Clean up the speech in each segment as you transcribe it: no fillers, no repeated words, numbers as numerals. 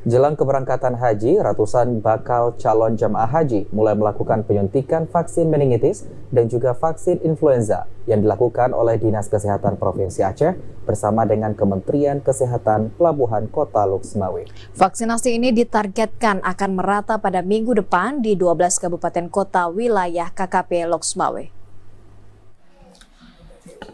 Jelang keberangkatan haji, ratusan bakal calon jemaah haji mulai melakukan penyuntikan vaksin meningitis dan juga vaksin influenza yang dilakukan oleh Dinas Kesehatan Provinsi Aceh bersama dengan Kementerian Kesehatan Pelabuhan Kota Luxmawe. Vaksinasi ini ditargetkan akan merata pada minggu depan di 12 kabupaten kota wilayah KKP Luxmawe.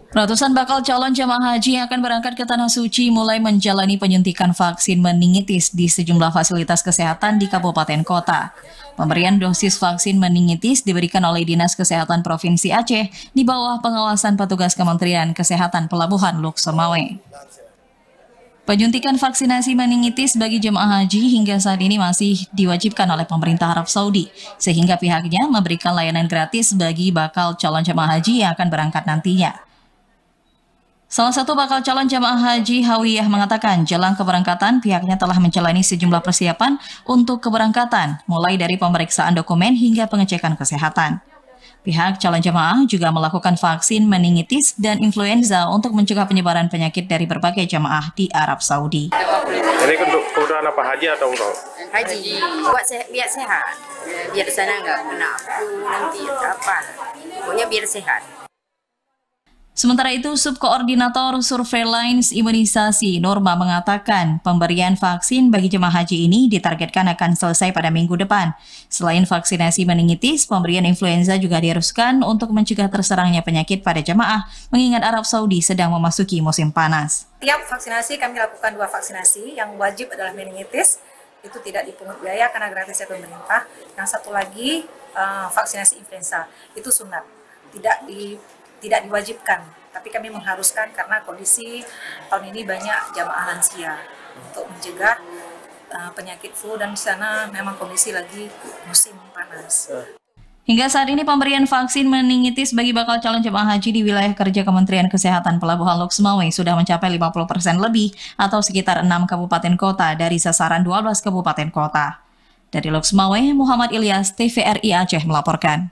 Ratusan bakal calon jemaah haji yang akan berangkat ke Tanah Suci mulai menjalani penyuntikan vaksin meningitis di sejumlah fasilitas kesehatan di kabupaten kota. Pemberian dosis vaksin meningitis diberikan oleh Dinas Kesehatan Provinsi Aceh di bawah pengawasan petugas Kementerian Kesehatan Pelabuhan Luxmawe. Penyuntikan vaksinasi meningitis bagi jemaah haji hingga saat ini masih diwajibkan oleh pemerintah Arab Saudi, sehingga pihaknya memberikan layanan gratis bagi bakal calon jemaah haji yang akan berangkat nantinya. Salah satu bakal calon jemaah haji Hawiyah mengatakan jelang keberangkatan pihaknya telah menjalani sejumlah persiapan untuk keberangkatan, mulai dari pemeriksaan dokumen hingga pengecekan kesehatan. Pihak calon jemaah juga melakukan vaksin meningitis dan influenza untuk mencegah penyebaran penyakit dari berbagai jemaah di Arab Saudi. Ini untuk kebutuhan apa, haji atau umroh? Haji, biar sehat, biar di sana nggak kena flu nanti apa, pokoknya biar sehat. Sementara itu, Subkoordinator Surveillance Imunisasi Norma mengatakan pemberian vaksin bagi jemaah haji ini ditargetkan akan selesai pada minggu depan. Selain vaksinasi meningitis, pemberian influenza juga diharuskan untuk mencegah terserangnya penyakit pada jemaah, mengingat Arab Saudi sedang memasuki musim panas. Tiap vaksinasi kami lakukan 2 vaksinasi, yang wajib adalah meningitis, itu tidak dipungut biaya karena gratis dari pemerintah. Yang satu lagi vaksinasi influenza, itu sunat, tidak diwajibkan, tapi kami mengharuskan karena kondisi tahun ini banyak jamaah lansia untuk mencegah penyakit flu dan di sana memang kondisi lagi musim panas. Hingga saat ini pemberian vaksin meningitis bagi bakal calon jemaah haji di wilayah kerja Kementerian Kesehatan Pelabuhan Luxmawe sudah mencapai 50% lebih atau sekitar 6 kabupaten kota dari sasaran 12 kabupaten kota. Dari Luxmawe, Muhammad Ilyas, TVRI Aceh melaporkan.